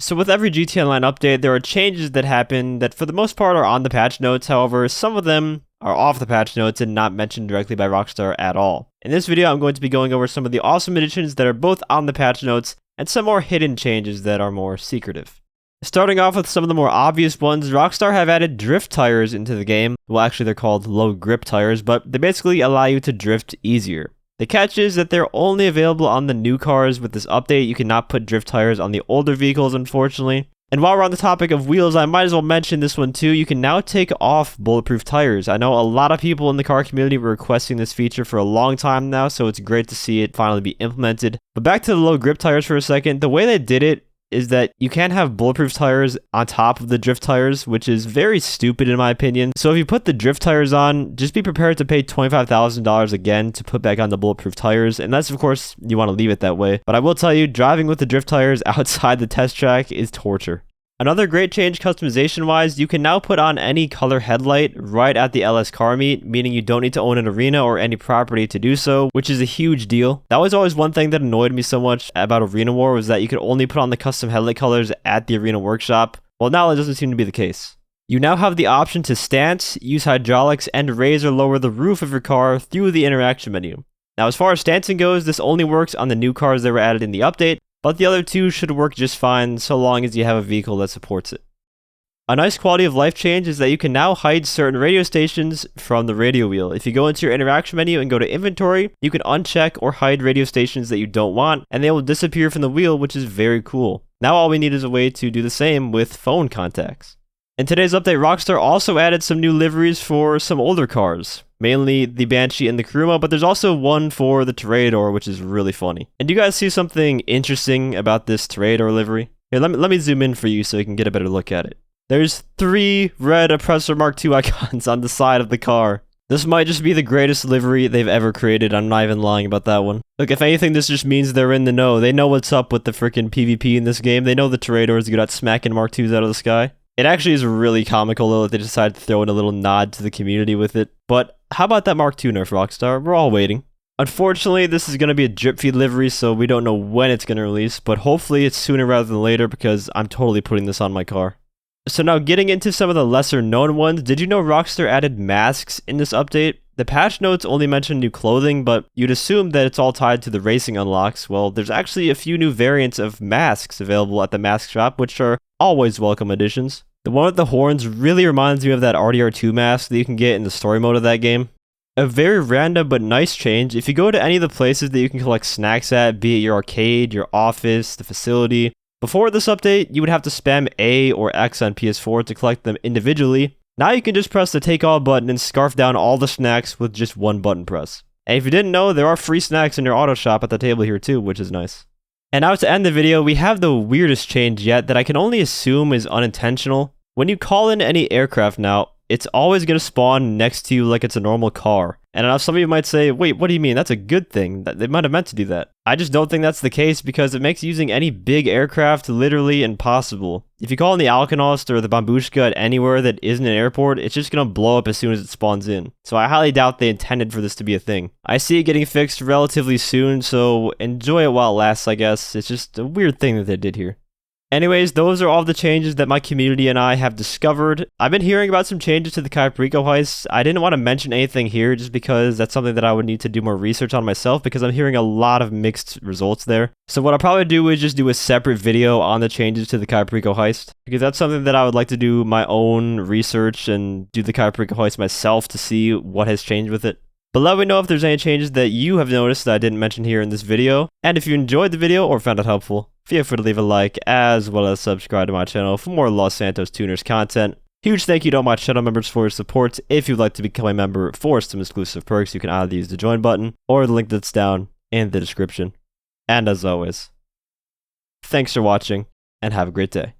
So with every GT Online update, there are changes that happen that for the most part are on the patch notes. However, some of them are off the patch notes and not mentioned directly by Rockstar at all. In this video, I'm going to be going over some of the awesome additions that are both on the patch notes and some more hidden changes that are more secretive. Starting off with some of the more obvious ones, Rockstar have added drift tires into the game. Well, actually they're called low grip tires, but they basically allow you to drift easier. The catch is that they're only available on the new cars with this update. You cannot put drift tires on the older vehicles, unfortunately. And while we're on the topic of wheels, I might as well mention this one too. You can now take off bulletproof tires. I know a lot of people in the car community were requesting this feature for a long time now, so it's great to see it finally be implemented. But back to the low grip tires for a second. The way they did it is that you can't have bulletproof tires on top of the drift tires, which is very stupid in my opinion. So if you put the drift tires on, just be prepared to pay $25,000 again to put back on the bulletproof tires, unless of course you want to leave it that way. But I will tell you, driving with the drift tires outside the test track is torture. Another great change customization wise, you can now put on any color headlight right at the LS car meet, meaning you don't need to own an arena or any property to do so, which is a huge deal. That was always one thing that annoyed me so much about Arena War, was that you could only put on the custom headlight colors at the arena workshop. Well, now that doesn't seem to be the case. You now have the option to stance, use hydraulics, and raise or lower the roof of your car through the interaction menu. Now as far as stancing goes, this only works on the new cars that were added in the update, but the other two should work just fine so long as you have a vehicle that supports it. A nice quality of life change is that you can now hide certain radio stations from the radio wheel. If you go into your interaction menu and go to inventory, you can uncheck or hide radio stations that you don't want, and they will disappear from the wheel, which is very cool. Now all we need is a way to do the same with phone contacts. In today's update, Rockstar also added some new liveries for some older cars, mainly the Banshee and the Kuruma, but there's also one for the Toreador, which is really funny. And do you guys see something interesting about this Toreador livery? Here, let me zoom in for you so you can get a better look at it. There's 3 red Oppressor Mark II icons on the side of the car. This might just be the greatest livery they've ever created. I'm not even lying about that one. Look, if anything, this just means they're in the know. They know what's up with the freaking PvP in this game. They know the Toreador is good at smacking Mark IIs out of the sky. It actually is really comical though that they decided to throw in a little nod to the community with it. But how about that Mark II nerf, Rockstar? We're all waiting. Unfortunately, this is going to be a drip feed livery, so we don't know when it's going to release, but hopefully it's sooner rather than later because I'm totally putting this on my car. So now getting into some of the lesser known ones, did you know Rockstar added masks in this update? The patch notes only mention new clothing, but you'd assume that it's all tied to the racing unlocks. Well, there's actually a few new variants of masks available at the mask shop, which are always welcome additions. The one with the horns really reminds me of that RDR2 mask that you can get in the story mode of that game. A very random but nice change. If you go to any of the places that you can collect snacks at, be it your arcade, your office, the facility, before this update, you would have to spam A or X on PS4 to collect them individually. Now you can just press the take all button and scarf down all the snacks with just one button press. And if you didn't know, there are free snacks in your auto shop at the table here too, which is nice. And now to end the video, we have the weirdest change yet that I can only assume is unintentional. When you call in any aircraft now, it's always going to spawn next to you like it's a normal car. And I know some of you might say, wait, what do you mean? That's a good thing. They might have meant to do that. I just don't think that's the case because it makes using any big aircraft literally impossible. If you call in the Alkonost or the Bambushka at anywhere that isn't an airport, it's just going to blow up as soon as it spawns in. So I highly doubt they intended for this to be a thing. I see it getting fixed relatively soon, so enjoy it while it lasts, I guess. It's just a weird thing that they did here. Anyways, those are all the changes that my community and I have discovered. I've been hearing about some changes to the Caprico heist. I didn't want to mention anything here just because that's something that I would need to do more research on myself because I'm hearing a lot of mixed results there. So what I'll probably do is just do a separate video on the changes to the Caprico heist because that's something that I would like to do my own research and do the Caprico heist myself to see what has changed with it. But let me know if there's any changes that you have noticed that I didn't mention here in this video. And if you enjoyed the video or found it helpful, feel free to leave a like as well as subscribe to my channel for more Los Santos Tuners content. Huge thank you to all my channel members for your support. If you'd like to become a member for some exclusive perks, you can either use the join button or the link that's down in the description. And as always, thanks for watching and have a great day.